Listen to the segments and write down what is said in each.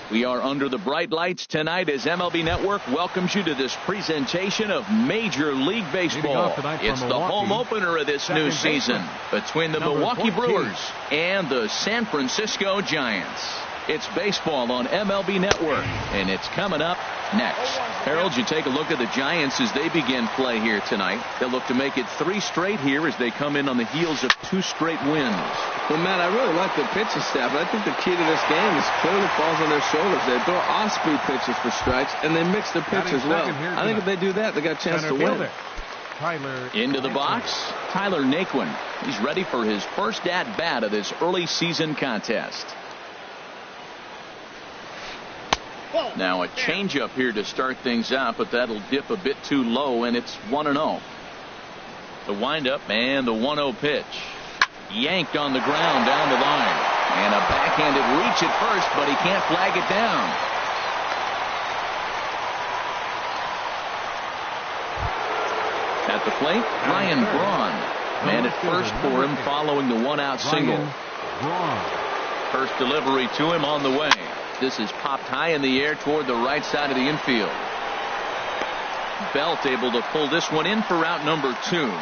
We are under the bright lights tonight as MLB Network welcomes you to this presentation of Major League Baseball. It's the home opener of this new season between the Milwaukee Brewers and the San Francisco Giants. It's baseball on MLB Network, and it's coming up next. Harold, you take a look at the Giants as they begin play here tonight. They'll look to make it 3 straight here as they come in on the heels of 2 straight wins. Well, Matt, I really like the pitching staff. I think the key to this game is clearly falls on their shoulders. They throw off-speed pitches for strikes, and they mix the pitch as well. I think if they do that, they got a chance to win. Into the box, Tyler Naquin. He's ready for his first at-bat of this early season contest. Now a changeup here to start things out, but that'll dip a bit too low, and it's 1-0. The windup and the 1-0 pitch. Yanked on the ground down the line. And a backhanded reach at first, but he can't flag it down. At the plate, Ryan Braun. Man at first for him following the 1-out single. First delivery to him on the way. This is popped high in the air toward the right side of the infield. Belt able to pull this one in for out number 2.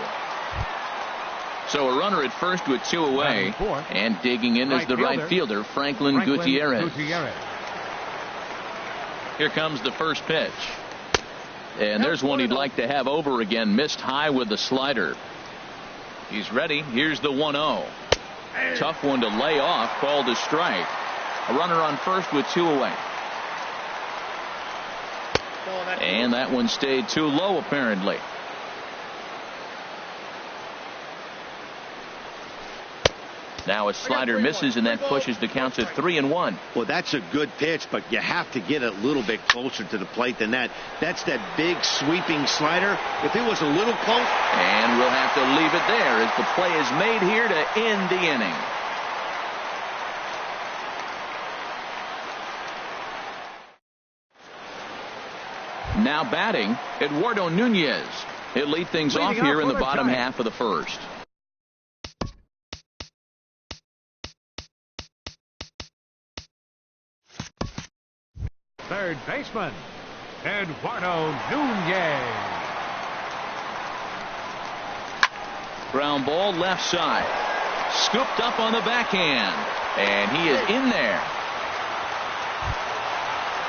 So a runner at first with 2 away, and digging in is the right fielder, Franklin Gutierrez. Here comes the first pitch. And there's one he'd like to have over again. Missed high with the slider. He's ready. Here's the 1-0. Tough one to lay off, called a strike. A runner on first with 2 away. And that one stayed too low, apparently. Now a slider misses, and that pushes the count to 3-1. Well, that's a good pitch, but you have to get a little bit closer to the plate than that. That's that big sweeping slider. If it was a little close. And we'll have to leave it there as the play is made here to end the inning. Now batting, Eduardo Nunez. He'll lead things off here in the bottom half of the first. Third baseman, Eduardo Nunez. Ground ball left side. Scooped up on the backhand. And he is in there.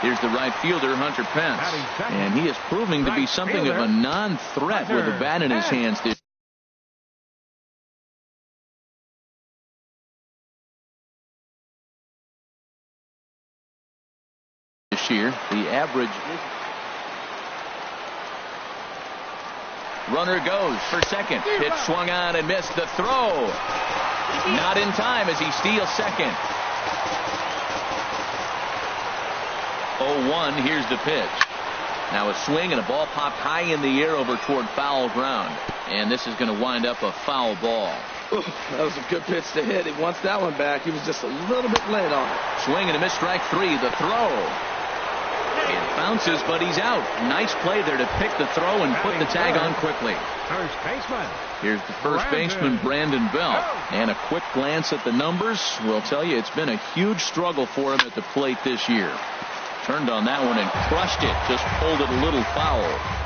Here's the right fielder, Hunter Pence. And he is proving to be something of a non-threat with a bat in his hands this this year. The average. Runner goes for second. Pitch swung on and missed. The throw. Not in time as he steals second. 0-1. Here's the pitch. Now a swing and a ball popped high in the air over toward foul ground. And this is going to wind up a foul ball. Ooh, that was a good pitch to hit. He wants that one back. He was just a little bit late on it. Swing and a miss, strike three. The throw. It bounces, but he's out. Nice play there to pick the throw and put the tag on quickly. First baseman. Here's the first baseman, Brandon Belt. And a quick glance at the numbers will tell you it's been a huge struggle for him at the plate this year. Turned on that one and crushed it. Just pulled it a little foul.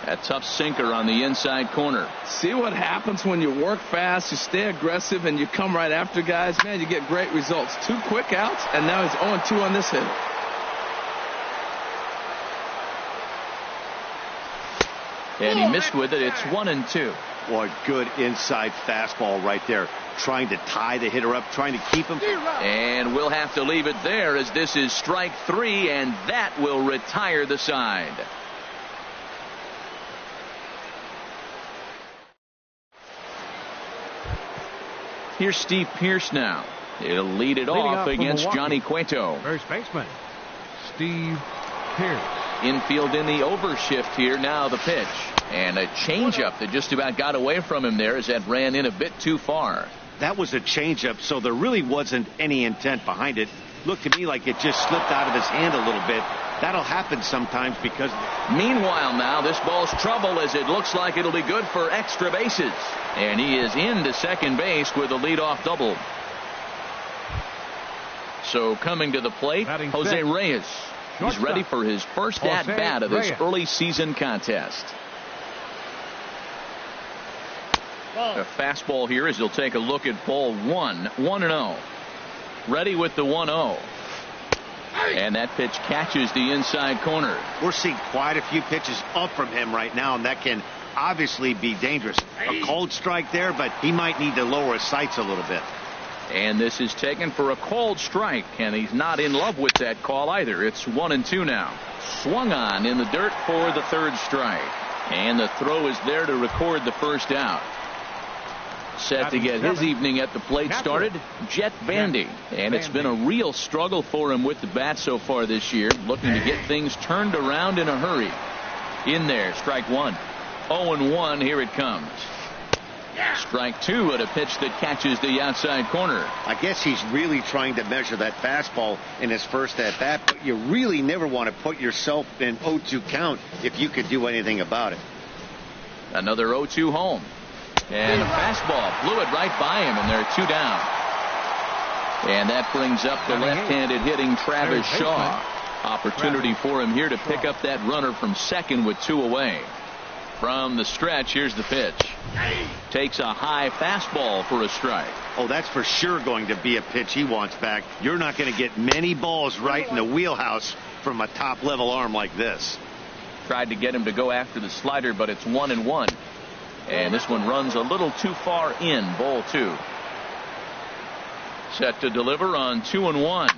A tough sinker on the inside corner. See what happens when you work fast, you stay aggressive, and you come right after guys? Man, you get great results. 2 quick outs, and now he's 0-2 on this hit. And he missed with it. It's 1-2. Boy, good inside fastball right there. Trying to tie the hitter up, trying to keep him. And we'll have to leave it there as this is strike three, and that will retire the side. Here's Steve Pearce now. He'll lead it off against Johnny Cueto. First baseman, Steve Pearce. Infield in the overshift here. Now the pitch. And a changeup that just about got away from him there as that ran in a bit too far. That was a changeup, so there really wasn't any intent behind it. Looked to me like it just slipped out of his hand a little bit. That'll happen sometimes because... Meanwhile now, this ball's trouble as it looks like it'll be good for extra bases. And he is into second base with a leadoff double. So coming to the plate, Jose Reyes. He's ready for his first at-bat of this early season contest. A fastball here as he'll take a look at ball one. 1-0. Ready with the 1-0. And that pitch catches the inside corner. We're seeing quite a few pitches up from him right now, and that can obviously be dangerous. A cold strike there, but he might need to lower his sights a little bit. And this is taken for a called strike, and he's not in love with that call either. It's 1-2 now. Swung on in the dirt for the third strike. And the throw is there to record the first out. Set to get his evening at the plate started, Jet Bandy. And it's been a real struggle for him with the bat so far this year, looking to get things turned around in a hurry. In there, strike one. 0-1, here it comes. Strike two at a pitch that catches the outside corner. I guess he's really trying to measure that fastball in his first at bat, but you really never want to put yourself in 0-2 count if you could do anything about it. Another 0-2 home. And a fastball blew it right by him, and they're 2 down. And that brings up the left-handed hitting Travis Shaw. Opportunity for him here to pick up that runner from second with 2 away. From the stretch, here's the pitch. Takes a high fastball for a strike. Oh, that's for sure going to be a pitch he wants back. You're not going to get many balls right in the wheelhouse from a top-level arm like this. Tried to get him to go after the slider, but it's 1-1. And this one runs a little too far in, ball 2. Set to deliver on 2-1.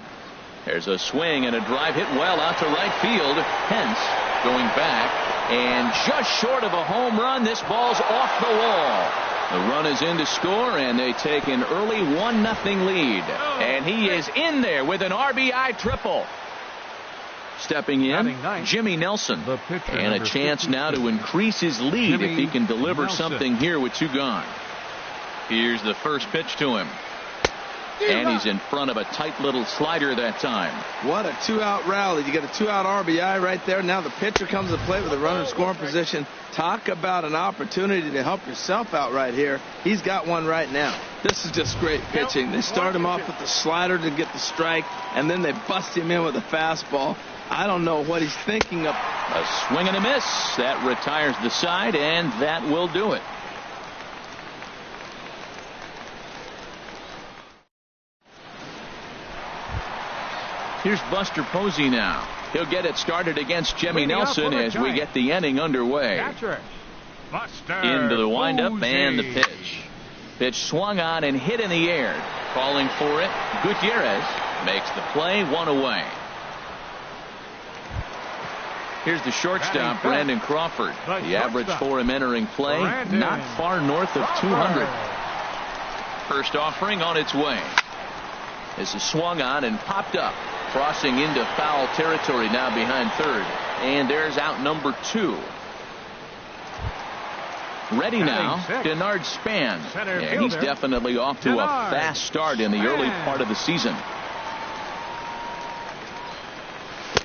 There's a swing and a drive hit well out to right field. Hence going back and just short of a home run. This ball's off the wall. The run is in to score, and they take an early 1-0 lead. And he is in there with an RBI triple. Stepping in, Jimmy Nelson. And a chance now to increase his lead if he can deliver something here with 2 gone. Here's the first pitch to him. And he's in front of a tight little slider that time. What a 2-out rally. You get a 2-out RBI right there. Now the pitcher comes to play with a runner in scoring position. Talk about an opportunity to help yourself out right here. He's got one right now. This is just great pitching. They start him off with the slider to get the strike, and then they bust him in with a fastball. I don't know what he's thinking of. A swing and a miss. That retires the side, and that will do it. Here's Buster Posey now. He'll get it started against Jimmy Nelson as we get the inning underway. Into the windup and the pitch. Pitch swung on and hit in the air. Calling for it. Gutierrez makes the play, one away. Here's the shortstop, Brandon Crawford. The average for him entering play, not far north of 200. First offering on its way. This is swung on and popped up, crossing into foul territory now behind third. And there's out number 2. Ready now, Denard Span. And he's definitely off to a fast start in the early part of the season.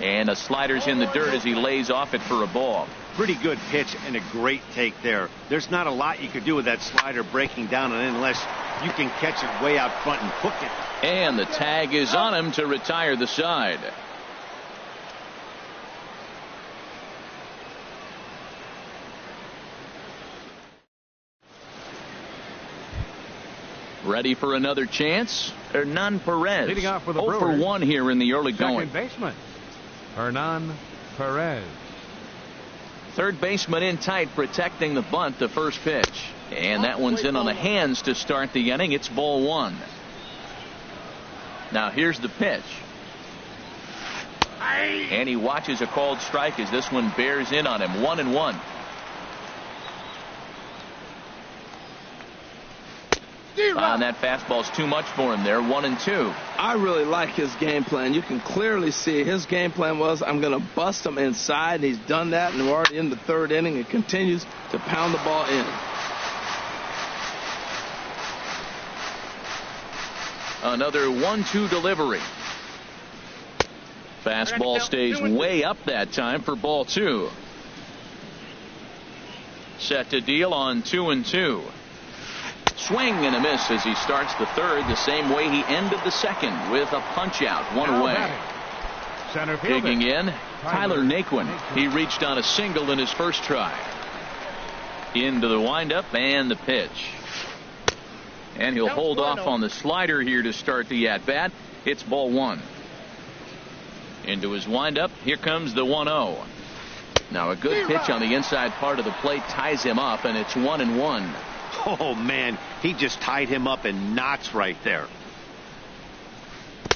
And a slider's in the dirt as he lays off it for a ball. Pretty good pitch and a great take there. There's not a lot you could do with that slider breaking down on it unless you can catch it way out front and hook it. And the tag is on him to retire the side. Ready for another chance? Hernan Perez. Leading off for the 0 for 1 here in the early going. Second baseman, Hernan Perez. Third baseman in tight, protecting the bunt, the first pitch. And that one's in on the hands to start the inning. It's ball 1. Now here's the pitch. And he watches a called strike as this one bears in on him. 1-1. And that fastball's too much for him there. 1-2. I really like his game plan. You can clearly see his game plan was, I'm going to bust him inside, and he's done that, and we're already in the third inning and continues to pound the ball in. Another 1-2 delivery. Fastball stays way up that time for ball 2. Set to deal on 2-2. Swing and a miss as he starts the third the same way he ended the second, with a punch out, one away. Digging in, Tyler Naquin. He reached on a single in his first try. Into the windup and the pitch. And he'll hold off on the slider here to start the at-bat. It's ball 1. Into his windup. Here comes the 1-0. Now a good pitch on the inside part of the plate ties him up, and it's 1-1. Oh, man, he just tied him up in knots right there.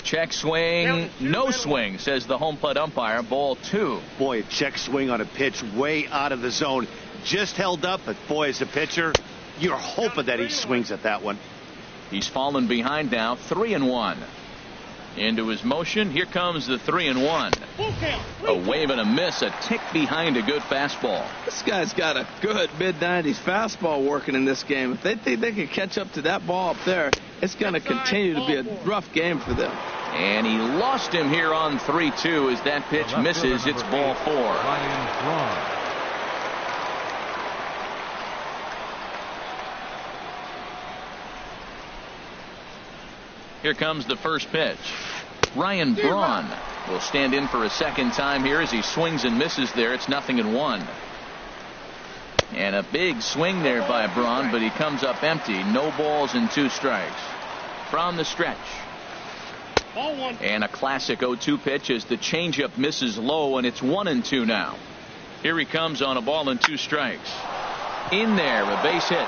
Check swing, no swing, says the home plate umpire. Ball 2. Boy, a check swing on a pitch way out of the zone. Just held up, but boy, as a pitcher, you're hoping that he swings at that one. He's fallen behind now, 3-1. Into his motion, here comes the 3-1. A wave and a miss, a tick behind a good fastball. This guy's got a good mid-90s fastball working in this game. If they think they can catch up to that ball up there, it's going to continue to be a rough game for them. And he lost him here on 3-2 as that pitch misses. It's ball 4. Here comes the first pitch. Ryan Braun will stand in for a second time here as he swings and misses there. It's 0-1. And a big swing there by Braun, but he comes up empty. No balls and 2 strikes. From the stretch. And a classic 0-2 pitch as the changeup misses low, and it's 1-2 now. Here he comes on a ball and 2 strikes. In there, a base hit.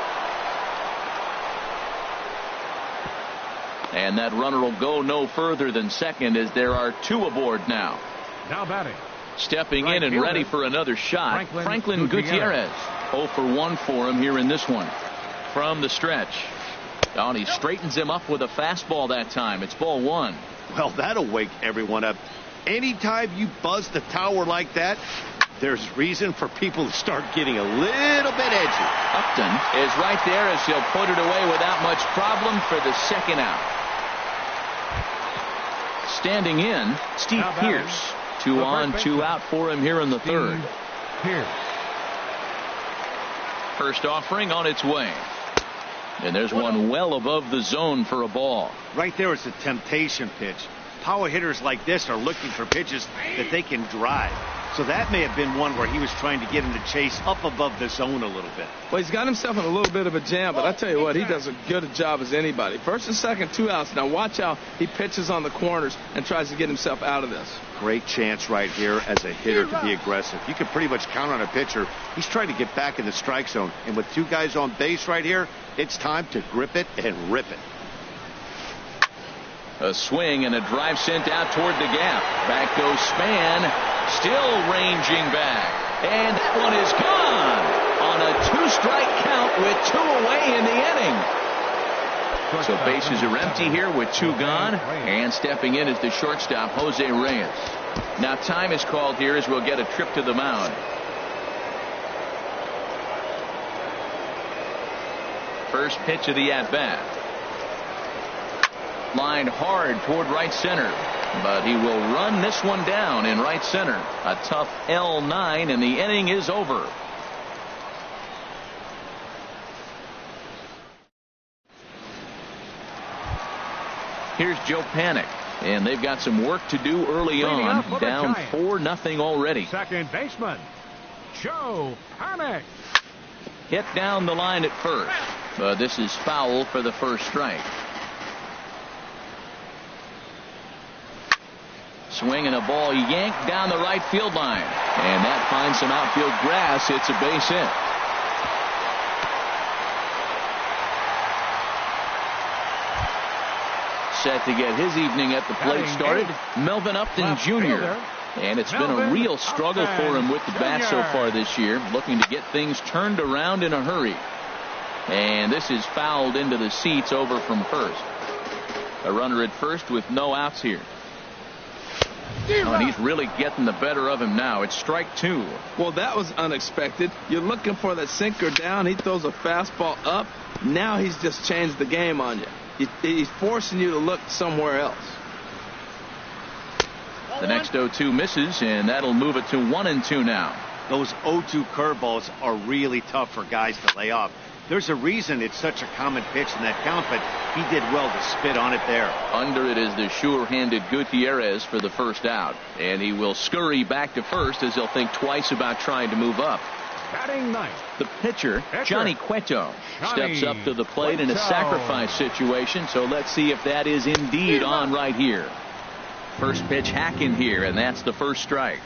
And that runner will go no further than second as there are 2 aboard now. Now batting. Stepping in and ready for another shot, Franklin Gutierrez. 0 for 1 for him here in this one. From the stretch. Oh, and he straightens him up with a fastball that time. It's ball 1. Well, that'll wake everyone up. Anytime you buzz the tower like that, there's reason for people to start getting a little bit edgy. Upton is right there as he'll put it away without much problem for the second out. Standing in, Steve Pierce. 2 on, 2 out for him here in the third. First offering on its way. And there's one well above the zone for a ball. Right there is a temptation pitch. Power hitters like this are looking for pitches that they can drive. So that may have been one where he was trying to get him to chase up above the zone a little bit. Well, he's got himself in a little bit of a jam, but I tell you what, he does as good a job as anybody. First and second, 2 outs. Now watch how he pitches on the corners and tries to get himself out of this. Great chance right here as a hitter to be aggressive. You can pretty much count on a pitcher. He's trying to get back in the strike zone. And with 2 guys on base right here, it's time to grip it and rip it. A swing and a drive sent out toward the gap. Back goes Span, still ranging back. And that one is gone on a 2-strike count with 2 away in the inning. So bases are empty here with 2 gone. And stepping in is the shortstop, Jose Reyes. Now time is called here as we'll get a trip to the mound. First pitch of the at-bat. Line hard toward right center, but he will run this one down in right center. A tough L9, and the inning is over. Here's Joe Panik, and they've got some work to do early on. Down 4-0 already. Second baseman, Joe Panik. Hit down the line at first, but this is foul for the first strike. Swing and a ball yanked down the right field line, and that finds some outfield grass. It's a base hit. Set to get his evening at the plate started, Melvin Upton Jr. And it's been a real struggle for him with the bat so far this year, looking to get things turned around in a hurry. And this is fouled into the seats over from first. A runner at first with no outs here. And he's really getting the better of him now. It's strike 2. Well, that was unexpected. You're looking for that sinker down. He throws a fastball up. Now he's just changed the game on you. He's forcing you to look somewhere else. The next 0-2 misses, and that'll move it to 1-2 now. Those 0-2 curveballs are really tough for guys to lay off. There's a reason it's such a common pitch in that count, but he did well to spit on it there. Under it is the sure-handed Gutierrez for the first out, and he will scurry back to first as he'll think twice about trying to move up. Batting ninth. The pitcher, Johnny Cueto, steps up to the plate in a sacrifice situation, so let's see if that is indeed on right here. First pitch hacking here, and that's the first strike.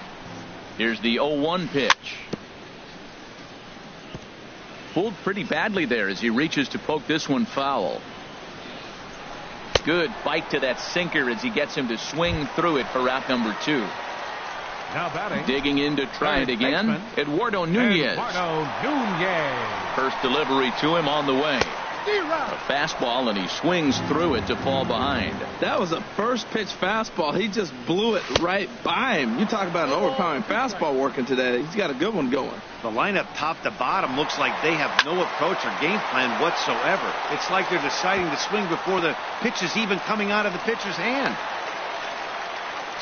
Here's the 0-1 pitch. Pulled pretty badly there as he reaches to poke this one foul. Good bite to that sinker as he gets him to swing through it for out number 2. Now batting. Digging in to try it again, Eduardo Nunez. First delivery to him on the way. A fastball, and he swings through it to fall behind. That was a first pitch fastball. He just blew it right by him. You talk about an overpowering fastball working today. He's got a good one going. The lineup top to bottom looks like they have no approach or game plan whatsoever. It's like they're deciding to swing before the pitch is even coming out of the pitcher's hand.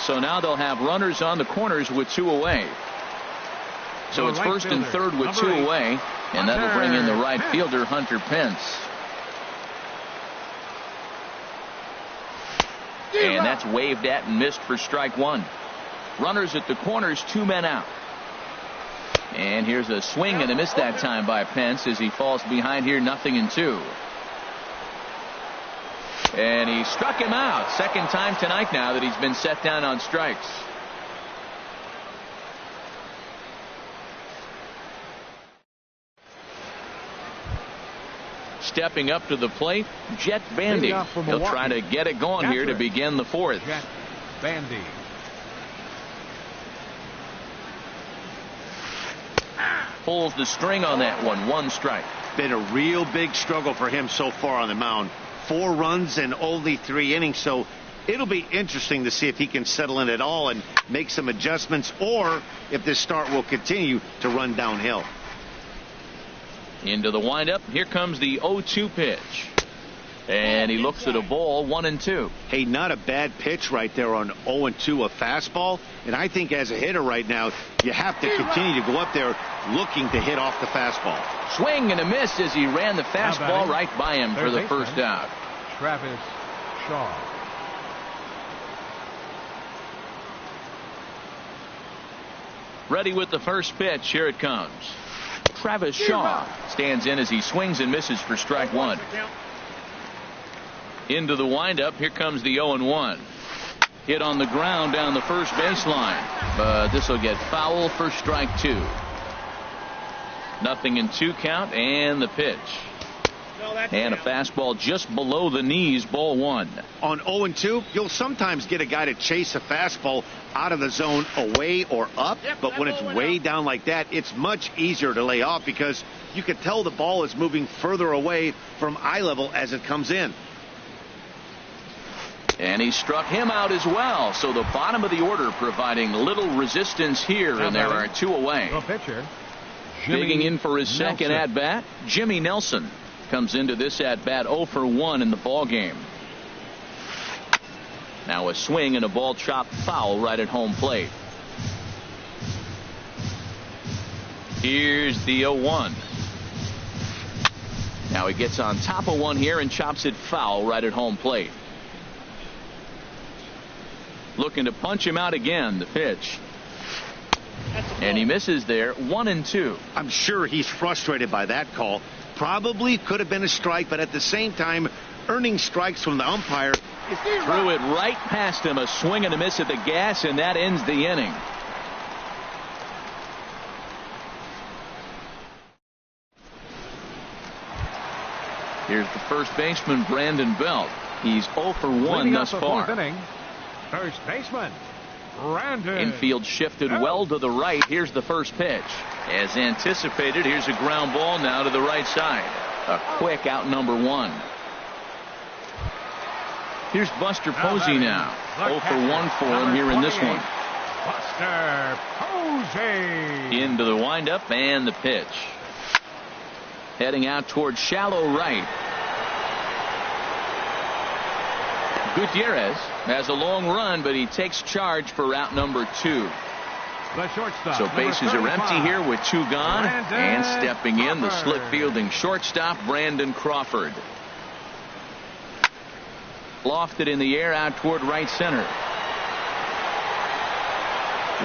So now they'll have runners on the corners with 2 away. So it's first and third with 2 away, and that'll bring in the right fielder, Hunter Pence. And that's waved at and missed for strike 1. Runners at the corners, 2 men out. And here's a swing and a miss that time by Pence as he falls behind here, 0-2. And he struck him out. Second time tonight now that he's been set down on strikes. Stepping up to the plate, Jet Bandy. He'll try to get it going here to begin the 4th. Jet Bandy. Pulls the string on that one. 1 strike. Been a real big struggle for him so far on the mound. 4 runs in only 3 innings, so it'll be interesting to see if he can settle in at all and make some adjustments, or if this start will continue to run downhill. Into the windup. Here comes the 0-2 pitch. And he looks at a ball, 1-2. Hey, not a bad pitch right there on 0-2, a fastball. And I think as a hitter right now, you have to continue to go up there looking to hit off the fastball. Swing and a miss as he ran the fastball right by him for the first out. Travis Shaw. Ready with the first pitch. Here it comes. Travis Shaw stands in as he swings and misses for strike 1. Into the windup. Here comes the 0-1. Hit on the ground down the first baseline, but this will get foul for strike 2. 0-2 count, and the pitch. And a fastball just below the knees, ball one. On 0-2, you'll sometimes get a guy to chase a fastball out of the zone away or up, but when it's way down like that, it's much easier to lay off because you can tell the ball is moving further away from eye level as it comes in. And he struck him out as well. So the bottom of the order providing little resistance here, and there are two away. Digging in for his second at-bat, Jimmy Nelson comes into this at-bat 0 for 1 in the ball game. Now a swing and a ball chopped foul right at home plate. Here's the 0-1. Now he gets on top of one here and chops it foul right at home plate. Looking to punch him out again, the pitch. And he misses there, 1-2. I'm sure he's frustrated by that call. Probably could have been a strike, but at the same time, earning strikes from the umpire. Threw it right past him, a swing and a miss at the gas, and that ends the inning. Here's the first baseman, Brandon Belt. He's 0 for 1 thus far. First baseman, Brandon. Infield shifted well to the right. Here's the first pitch. As anticipated, here's a ground ball now to the right side. A quick out number one. Here's Buster Posey now. 0 for 1 for him here in this one. Buster Posey. Into the windup and the pitch. Heading out towards shallow right. Gutierrez has a long run, but he takes charge for out number 2. The shortstop, so bases are empty here with 2 gone. And stepping in, the slick fielding shortstop, Brandon Crawford. Lofted in the air out toward right center.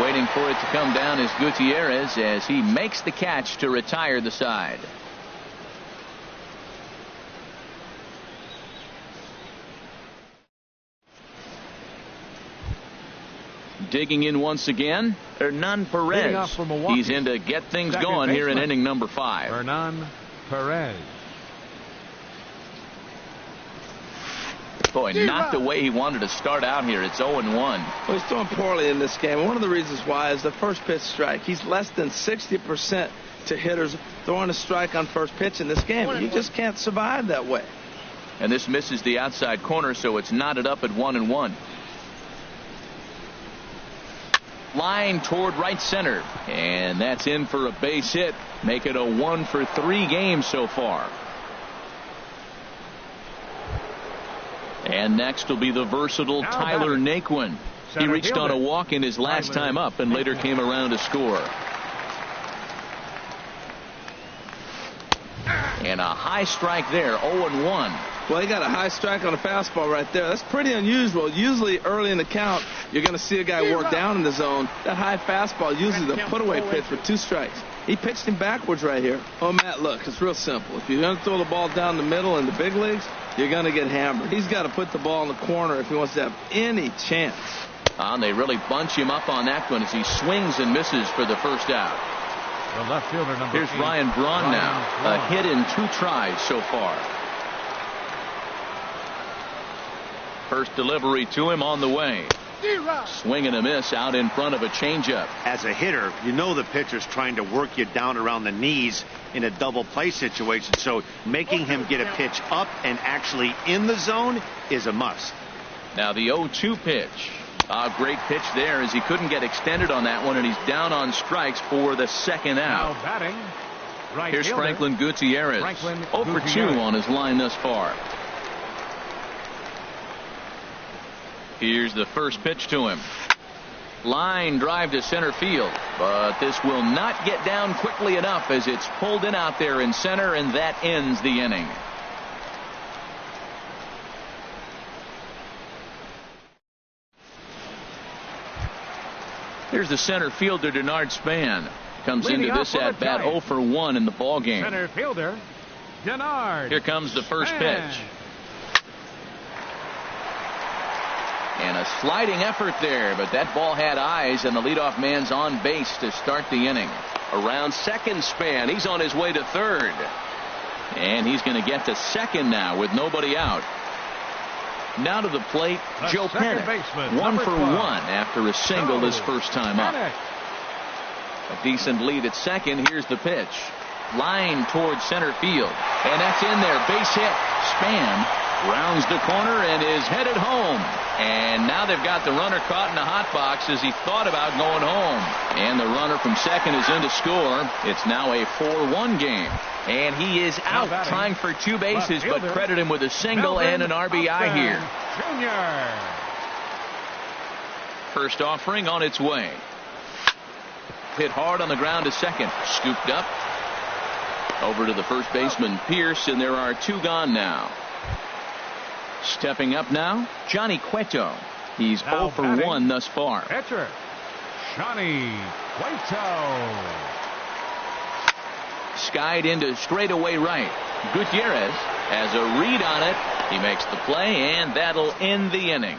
Waiting for it to come down is Gutierrez as he makes the catch to retire the side. Digging in once again, Hernan Perez. He's in to get things going here in inning number 5. Hernan Perez. Boy, not the way he wanted to start out here. It's 0-1. Well, he's doing poorly in this game. One of the reasons why is the first pitch strike. He's less than 60% to hitters throwing a strike on first pitch in this game. You just can't survive that way. And this misses the outside corner, so it's knotted up at 1-1. Line toward right center, and that's in for a base hit. Make it a 1 for 3 game so far. And next will be the versatile Tyler Naquin. He reached on a walk in his last time up and later came around to score. And a high strike there, 0-1. Well, he got a high strike on a fastball right there. That's pretty unusual. Usually early in the count, you're going to see a guy work down in the zone. That high fastball, usually the put-away pitch with 2 strikes. He pitched him backwards right here. Oh, Matt, look, it's real simple. If you're going to throw the ball down the middle in the big leagues, you're going to get hammered. He's got to put the ball in the corner if he wants to have any chance. And they really bunch him up on that one as he swings and misses for the first out. The left fielder, number Here's 8, Ryan Braun now. Braun. A hit in 2 tries so far. First delivery to him on the way. Swing and a miss out in front of a changeup. As a hitter, you know the pitcher's trying to work you down around the knees in a double play situation. So making him get a pitch up and actually in the zone is a must. Now the 0-2 pitch. A great pitch there as he couldn't get extended on that one, and he's down on strikes for the second out. Now batting, right Here's fielder, Franklin Gutierrez. 0 for 2 on his line thus far. Here's the first pitch to him. Line drive to center field, but this will not get down quickly enough as it's pulled in out there in center, and that ends the inning. Here's the center fielder, Denard Span. Comes into this at bat 0 for 1 in the ball game. Center fielder, Denard. Here comes the first pitch. And a sliding effort there, but that ball had eyes, and the leadoff man's on base to start the inning. Around second, Span. He's on his way to third. And he's going to get to second now with nobody out. Now to the plate, Joe Pennick. 1 for 1 after a single his first time up. A decent lead at second. Here's the pitch. Line towards center field. And that's in there. Base hit. Span rounds the corner and is headed home. And now they've got the runner caught in the hot box as he thought about going home. And the runner from second is in to score. It's now a 4-1 game. And he is out trying for 2 bases, but credit him with a single and an RBI here. Junior. First offering on its way. Hit hard on the ground to second. Scooped up. Over to the first baseman, Pierce, and there are 2 gone now. Stepping up now, Johnny Cueto. He's 0 for 1 thus far. Pitcher, Johnny Cueto. Skied into straightaway right. Gutierrez has a read on it. He makes the play, and that'll end the inning.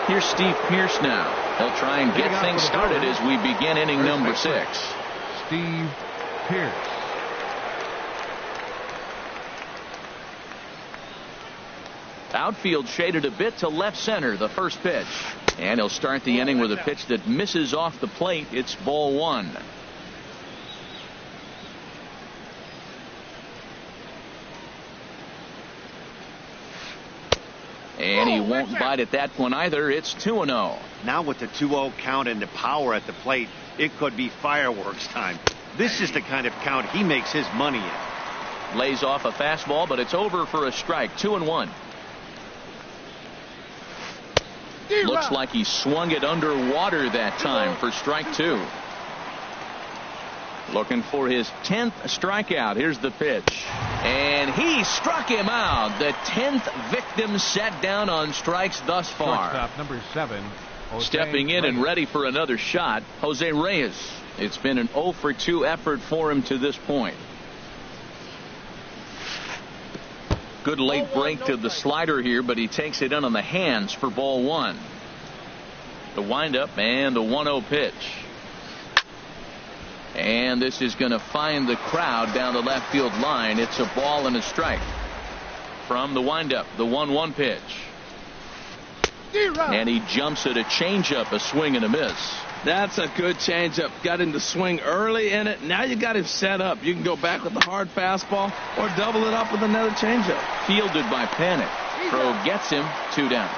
Here's Steve Pierce now. He'll try and get things started as we begin inning number 6. Steve Pierce. Outfield shaded a bit to left center, the first pitch. And he'll start the inning with a pitch that misses off the plate. It's ball 1. And he won't bite at that one either. It's 2-0. Now with the 2-0 count and the power at the plate, it could be fireworks time. This is the kind of count he makes his money in. Lays off a fastball, but it's over for a strike. 2-1. Looks like he swung it underwater that time for strike 2. Looking for his 10th strikeout. Here's the pitch. And he struck him out. The 10th victim set down on strikes thus far. Shortstop number 7. Stepping in and ready for another shot, Jose Reyes. It's been an 0 for 2 effort for him to this point. Good late break to the slider here, but he takes it in on the hands for ball 1. The windup and the 1-0 pitch. And this is going to find the crowd down the left field line. It's a ball and a strike. From the windup, the 1-1 pitch. And he jumps at a changeup, a swing and a miss. That's a good changeup. Got him to swing early in it. Now you got him set up. You can go back with the hard fastball or double it up with another changeup. Fielded by Panic. Crow gets him. 2 down.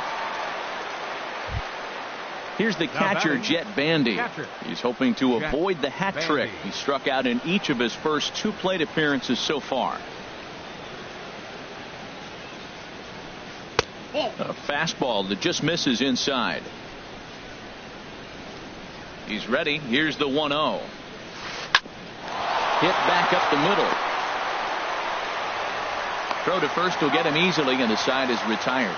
Here's the catcher, Jet Bandy. He's hoping to avoid the hat trick. He struck out in each of his first 2 plate appearances so far. A fastball that just misses inside. He's ready. Here's the 1-0. Hit back up the middle. Throw to first will get him easily, and the side is retired.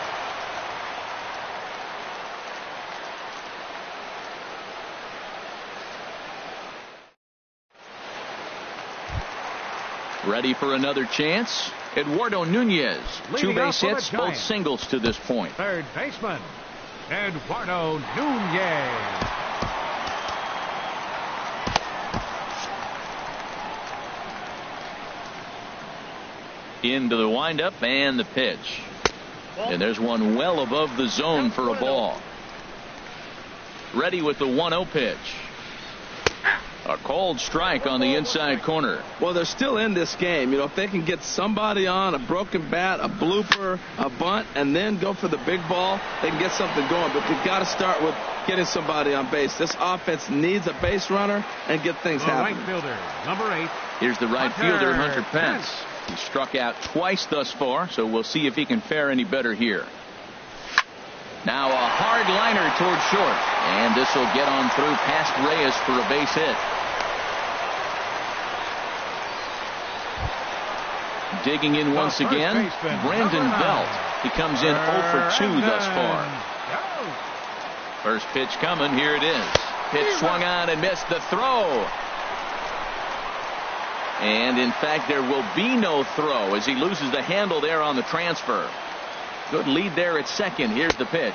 Ready for another chance. Eduardo Nunez. 2 base hits, both singles to this point. Third baseman, Eduardo Nunez. Into the windup and the pitch. And there's one well above the zone for a ball. Ready with the 1-0 pitch. A cold strike on the inside corner. Well, they're still in this game. You know, if they can get somebody on, a broken bat, a blooper, a bunt, and then go for the big ball, they can get something going. But you've got to start with getting somebody on base. This offense needs a base runner and get things happening. Right fielder, number 8. Here's the right fielder, Hunter Pence. He struck out twice thus far, so we'll see if he can fare any better here. Now a hard liner toward short, and this will get on through past Reyes for a base hit. Digging in once again, Brandon Belt. He comes in 0 for 2 thus far. First pitch coming. Here it is. Pitch swung on and missed the throw. And in fact, there will be no throw as he loses the handle there on the transfer. Good lead there at second. Here's the pitch.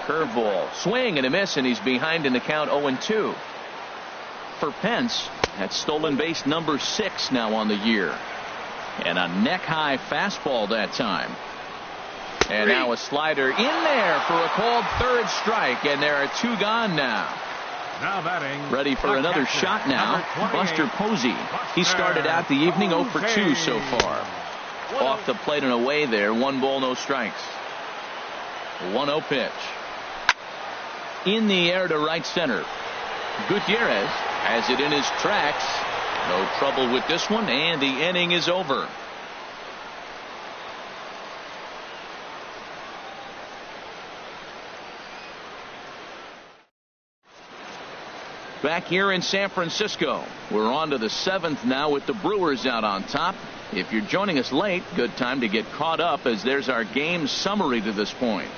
Curveball, swing and a miss, and he's behind in the count 0-2. For Pence, that's stolen base number 6 now on the year. And a neck-high fastball that time. And now a slider in there for a called third strike, and there are 2 gone now. Now batting. Ready for another shot now, Buster Posey. He started out the evening 0 for 2 so far. Off the plate and away there, 1 ball, no strikes. 1-0 pitch. In the air to right center. Gutierrez has it in his tracks. No trouble with this one, and the inning is over. Back here in San Francisco, we're on to the 7th now with the Brewers out on top. If you're joining us late, good time to get caught up, as there's our game summary to this point.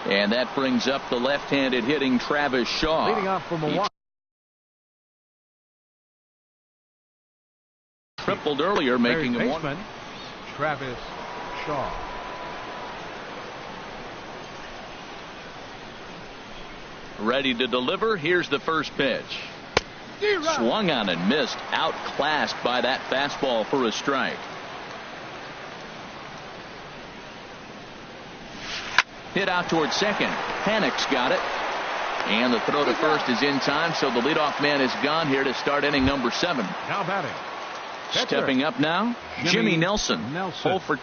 And that brings up the left-handed hitting Travis Shaw. Leading off from Milwaukee. Tripled earlier, making him one. Travis Shaw. Ready to deliver. Here's the first pitch. Swung on and missed. Outclassed by that fastball for a strike. Hit out towards second. Panic's got it. And the throw to first is in time, so the leadoff man is gone here to start inning number 7. Now batting. Stepping up now, Jimmy Nelson. 0 for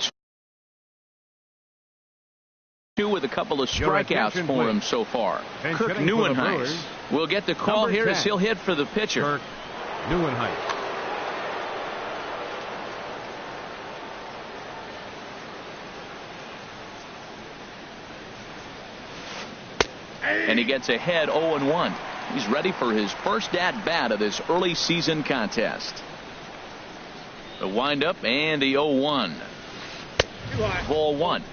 2 with a couple of strikeouts for him so far. Kirk Neuenhuis will get the call here as he'll hit for the pitcher. Kirk Neuenhuis. And he gets ahead 0-1. He's ready for his first at-bat of this early season contest. The windup and the 0-1. Ball 1.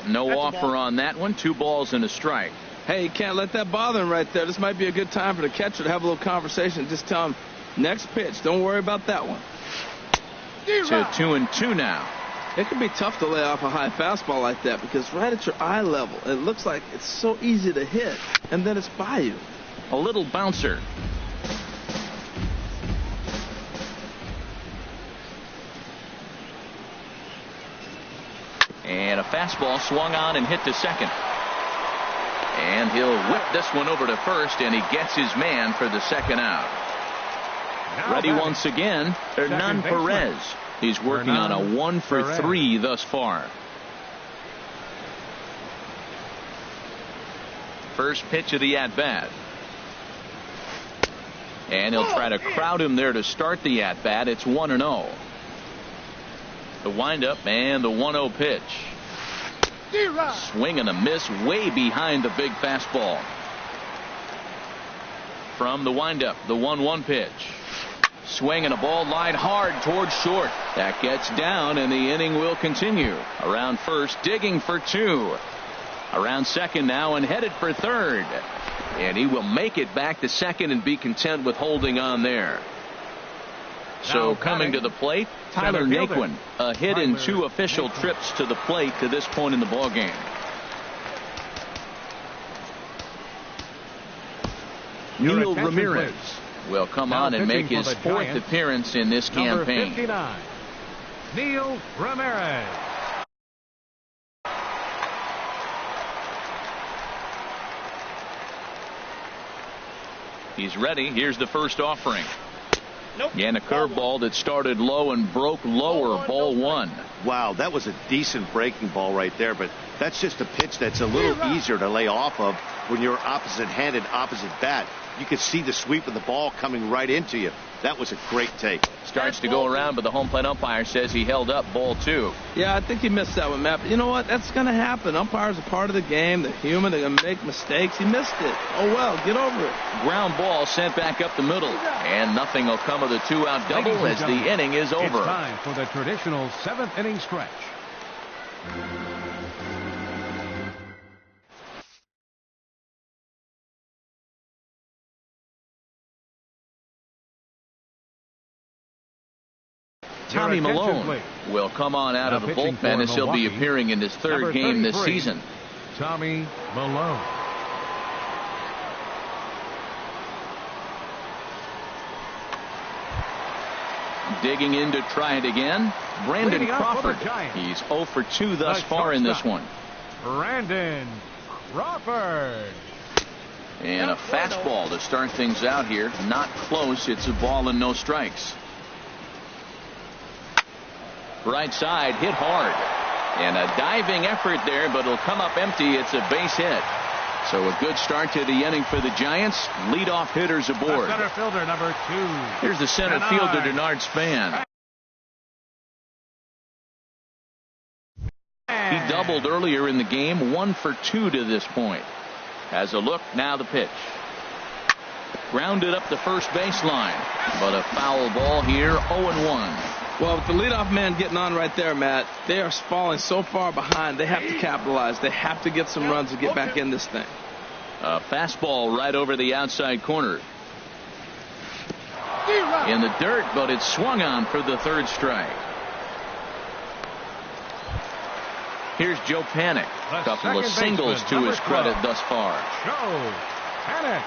No offer on that one. 2 balls and a strike. Hey, you can't let that bother him right there. This might be a good time for the catcher to have a little conversation. Just tell him, next pitch. Don't worry about that one. To 2-2 now. It can be tough to lay off a high fastball like that, because right at your eye level, it looks like it's so easy to hit, and then it's by you. A little bouncer. And a fastball swung on and hit to second. And he'll whip this one over to first, and he gets his man for the second out. Ready once again, Hernan Perez. He's working on a 1 for 3 thus far. First pitch of the at-bat. And he'll try to crowd him there to start the at-bat. It's 1-0. The windup and the 1-0 pitch. Swing and a miss way behind the big fastball. From the windup, the 1-1 pitch. Swing and a ball line hard towards short. That gets down, and the inning will continue. Around first, digging for 2. Around second now and headed for third. And he will make it back to second and be content with holding on there. So coming to the plate, Tyler Naquin. A hit in 2 official trips to the plate to this point in the ballgame. Neil Ramirez will come on and make his 4th appearance in this campaign. 59, Neil Ramirez. He's ready. Here's the first offering. And a curveball that started low and broke lower. Ball 1. Wow, that was a decent breaking ball right there, but that's just a pitch that's a little easier to lay off of when you're opposite-handed, opposite bat. You could see the sweep of the ball coming right into you. That was a great take. Starts to go around, but the home plate umpire says he held up ball 2. Yeah, I think he missed that one, Matt. But you know what? That's going to happen. Umpires are part of the game. They're human. They're going to make mistakes. He missed it. Oh, well, get over it. Ground ball sent back up the middle. And nothing will come of the 2-out double as the inning is over. It's time for the traditional 7th inning stretch. Tommy Malone will come on out of the bullpen as he'll be appearing in his third game this season. Tommy Malone. Digging in to try it again, Brandon Crawford. He's 0 for 2 thus far in this one. Brandon Crawford. And a fastball to start things out here. Not close. It's a ball and no strikes. Right side hit hard. And a diving effort there, but it'll come up empty. It's a base hit. So a good start to the inning for the Giants. Leadoff hitters aboard. Center fielder number 2. Here's the center fielder, Denard Span. He doubled earlier in the game. 1 for 2 to this point. Has a look, now the pitch. Grounded up the first baseline. But a foul ball here, 0-1. Well, with the leadoff man getting on right there, Matt, they are falling so far behind. They have to capitalize. They have to get some runs to get back in this thing. A fastball right over the outside corner. In the dirt, but it's swung on for the third strike. Here's Joe Panik. A couple of singles to his credit thus far. Joe Panik.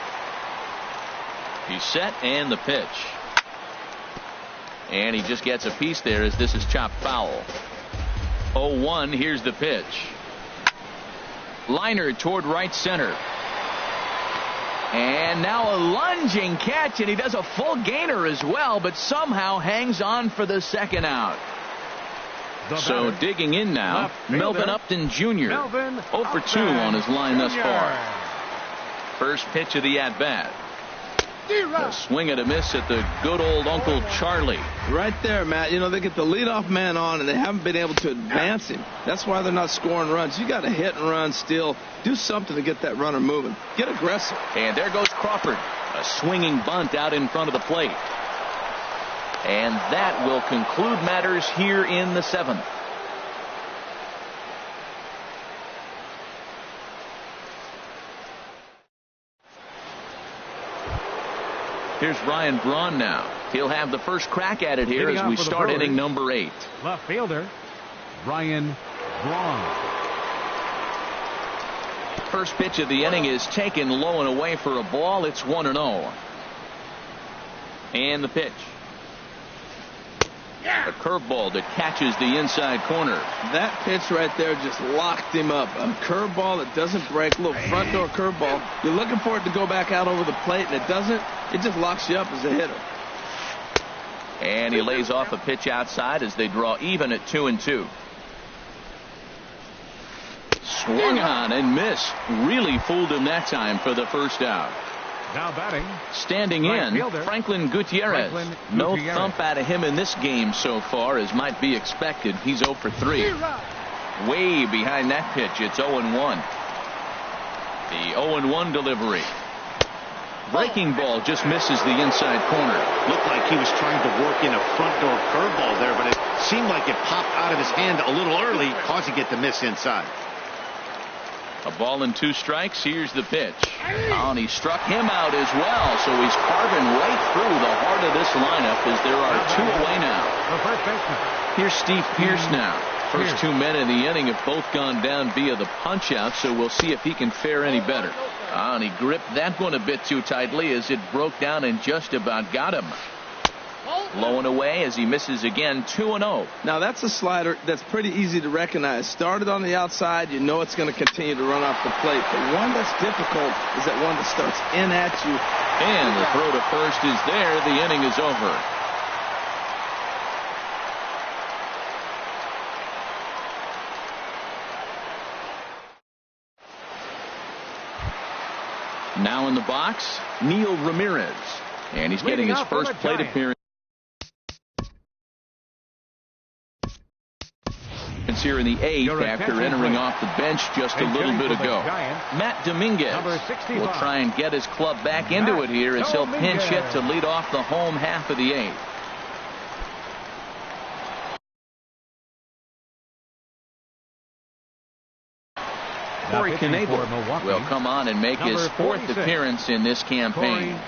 He's set and the pitch. And he just gets a piece there as this is chopped foul. 0-1. Here's the pitch. Liner toward right center. And now a lunging catch, and he does a full gainer as well, but somehow hangs on for the second out. So digging in now, Melvin Upton Jr. 0 for 2 on his line thus far. First pitch of the at-bat. A swing and a miss at the good old Uncle Charlie. Right there, Matt. You know, they get the leadoff man on, and they haven't been able to advance him. That's why they're not scoring runs. You got to hit and run still. Do something to get that runner moving. Get aggressive. And there goes Crawford. A swinging bunt out in front of the plate. And that will conclude matters here in the 7th. Here's Ryan Braun now. He'll have the first crack at it here as we start inning number 8. Left fielder, Ryan Braun. First pitch of the inning is taken low and away for a ball. It's 1-0. And the pitch. A curveball that catches the inside corner. That pitch right there just locked him up. A curveball that doesn't break. A little front door curveball. You're looking for it to go back out over the plate, and it doesn't. It just locks you up as a hitter. And he lays off a pitch outside as they draw even at 2-2. Swung on and missed. Really fooled him that time for the first out. Now batting. Standing in, Franklin Gutierrez. No thump out of him in this game so far as might be expected. He's 0 for 3. Way behind that pitch. It's 0-1. The 0-1 delivery. Breaking ball just misses the inside corner. Looked like he was trying to work in a front door curveball there, but it seemed like it popped out of his hand a little early, causing it to miss inside. A ball and 2 strikes. Here's the pitch. Oh, and he struck him out as well. So he's carving right through the heart of this lineup as there are 2 away now. The first baseman. Here's Steve Pearce now. First 2 men in the inning have both gone down via the punch out, so we'll see if he can fare any better. And he gripped that one a bit too tightly as it broke down and just about got him. Low and away as he misses again. 2-0. Now that's a slider that's pretty easy to recognize. Started on the outside, you know it's going to continue to run off the plate. The one that's difficult is that one that starts in at you. And the throw to first is there. The inning is over. Now in the box, Neil Ramirez. And he's getting his first plate appearance here in the 8th after entering off the bench just a little bit ago. Matt Dominguez will try and get his club back into it here as he'll pinch hit to lead off the home half of the 8th. Corey Knebel will come on and make his 4th appearance in this campaign.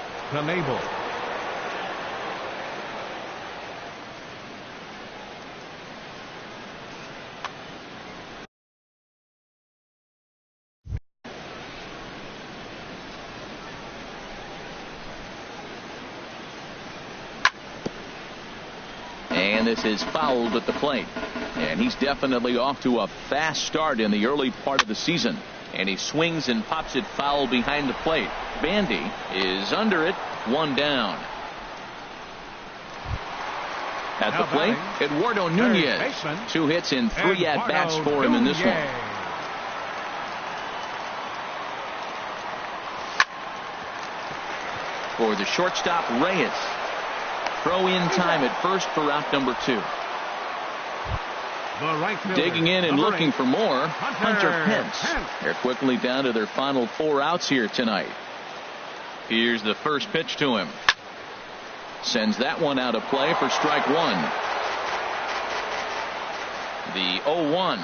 And this is fouled at the plate. And he's definitely off to a fast start in the early part of the season. And he swings and pops it foul behind the plate. Bandy is under it, 1 down. At the plate, Eduardo Nunez. 2 hits and 3 at-bats for him in this one. For the shortstop, Reyes. Throw in time at first for out number 2. Digging in and looking for more, Hunter Pence. They're quickly down to their final 4 outs here tonight. Here's the first pitch to him. Sends that one out of play for strike 1. The 0-1.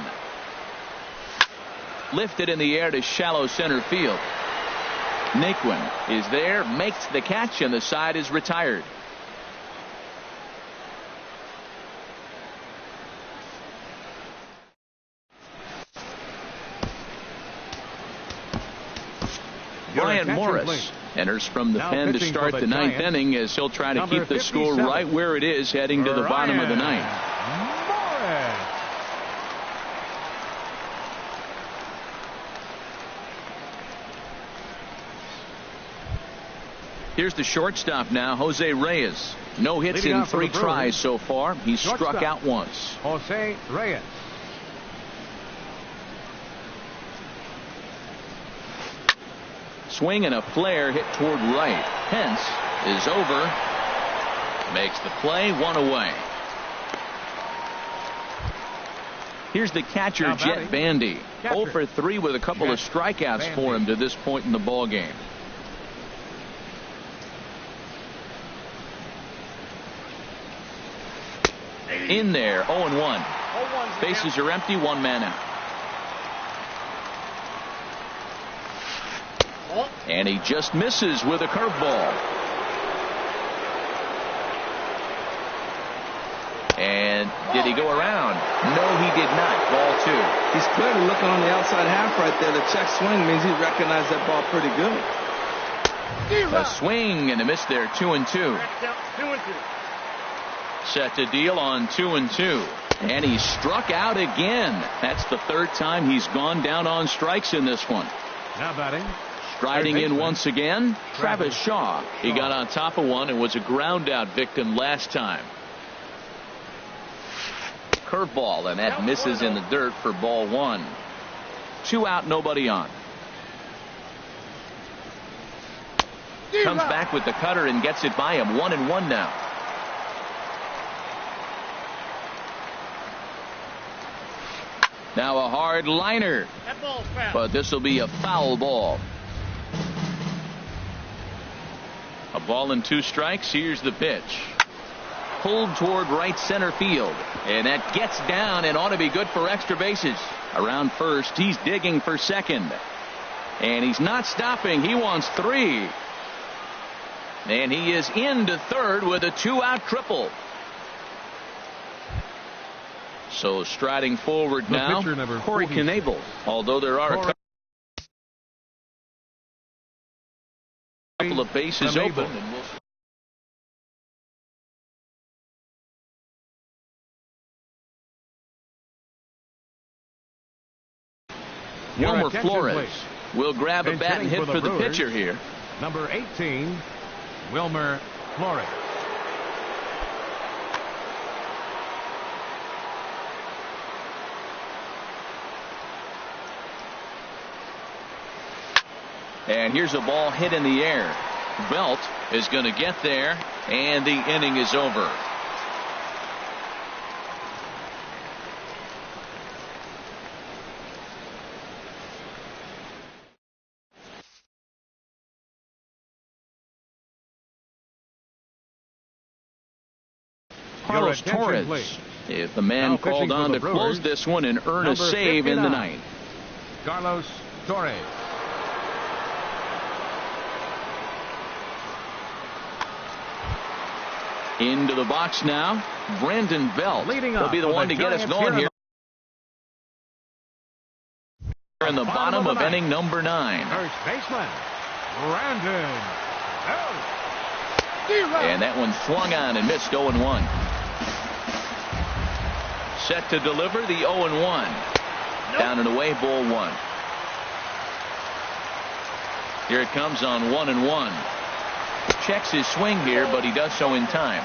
Lifted in the air to shallow center field. Naquin is there, makes the catch, and the side is retired. Brian Morris enters from the pen to start the 9th inning as he'll try to keep the score right where it is heading to the bottom of the 9th. Here's the shortstop now, Jose Reyes. No hits in 3 tries so far. He's struck out once. Jose Reyes. Swing and a flare hit toward right. Pence is over. Makes the play, 1 away. Here's the catcher, Jet Bandy. 0 for 3 with a couple of strikeouts for him to this point in the ball game. In there, 0-1. Bases are empty, 1 man out. And he just misses with a curveball. And did he go around? No, he did not. Ball 2. He's clearly looking on the outside half right there. The check swing means he recognized that ball pretty good. A swing and a miss there, 2-2. Set to deal on 2-2. And he struck out again. That's the 3rd time he's gone down on strikes in this one. Now batting. Striding in once again, Travis Shaw. He got on top of one and was a ground out victim last time. Curveball, and that misses in the dirt for ball 1. 2 out, nobody on. Comes back with the cutter and gets it by him. 1-1 now. Now a hard liner. But this will be a foul ball. A ball and 2 strikes. Here's the pitch. Pulled toward right center field. And that gets down and ought to be good for extra bases. Around first, he's digging for second. And he's not stopping. He wants 3. And he is into third with a 2-out triple. So striding forward now, Corey Knebel. Although there are a couple of bases open. Wilmer Flores will grab a bat and hit for the pitcher here. Number 18, Wilmer Flores. And here's a ball hit in the air. Belt is going to get there, and the inning is over. Carlos Torres, if the man called on to close this one and earn a save in the 9th. Carlos Torres. Into the box now, Brandon Belt will be the one to get us going here in the bottom of inning number 9. First baseman, Brandon Belt. And that one swung on and missed 0-1. set to deliver the 0-1. Down and away, ball 1. Here it comes on 1-1. Checks his swing here, but he does so in time.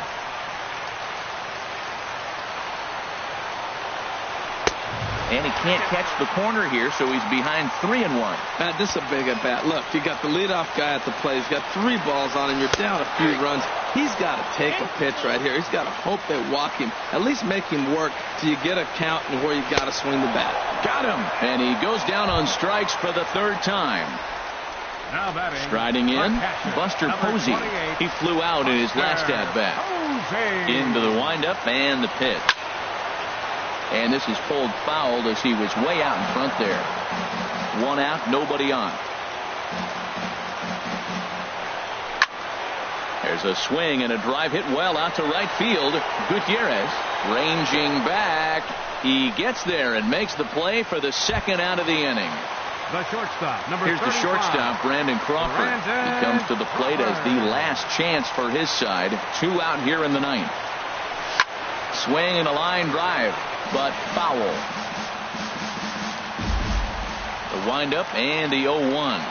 And he can't catch the corner here, so he's behind 3-1. Matt, this is a big at bat. Look, you got the leadoff guy at the plate. He's got 3 balls on him. You're down a few runs. He's got to take a pitch right here. He's got to hope they walk him. At least make him work till you get a count and where you've got to swing the bat. Got him. And he goes down on strikes for the 3rd time. Now batting. Striding in, Buster Posey. He flew out in his last at-bat. Into the windup and the pitch. And this is pulled foul as he was way out in front there. 1 out, nobody on. There's a swing and a drive hit well out to right field. Gutierrez ranging back. He gets there and makes the play for the 2nd out of the inning. The shortstop, number Here's 35. the shortstop, Brandon Crawford. He comes to the plate as the last chance for his side. 2 out here in the 9th. Swing and a line drive, but foul. The windup and the 0-1.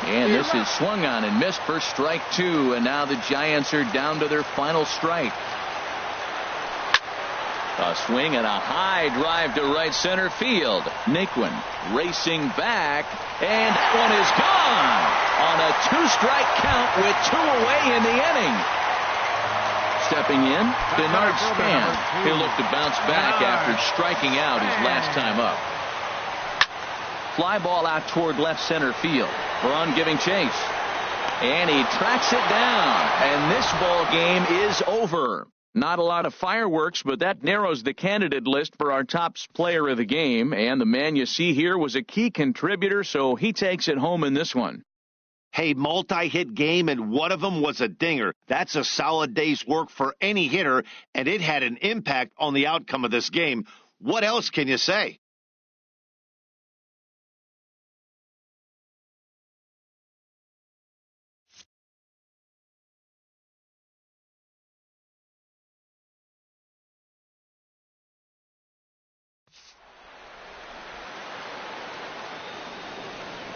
And this is swung on and missed for strike 2. And now the Giants are down to their final strike. A swing and a high drive to right center field. Naquin racing back, and that one is gone on a 2-strike count with 2 away in the inning. Stepping in, Bernard Span. He'll look to bounce back after striking out his last time up. Fly ball out toward left center field. Braun giving chase, and he tracks it down, and this ball game is over. Not a lot of fireworks, but that narrows the candidate list for our top player of the game. And the man you see here was a key contributor, so he takes it home in this one. Hey, multi-hit game, and one of them was a dinger. That's a solid day's work for any hitter, and it had an impact on the outcome of this game. What else can you say?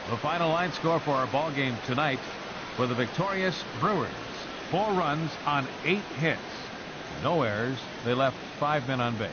The final line score for our ball game tonight for the victorious Brewers. 4 runs on 8 hits. No errors. They left 5 men on base.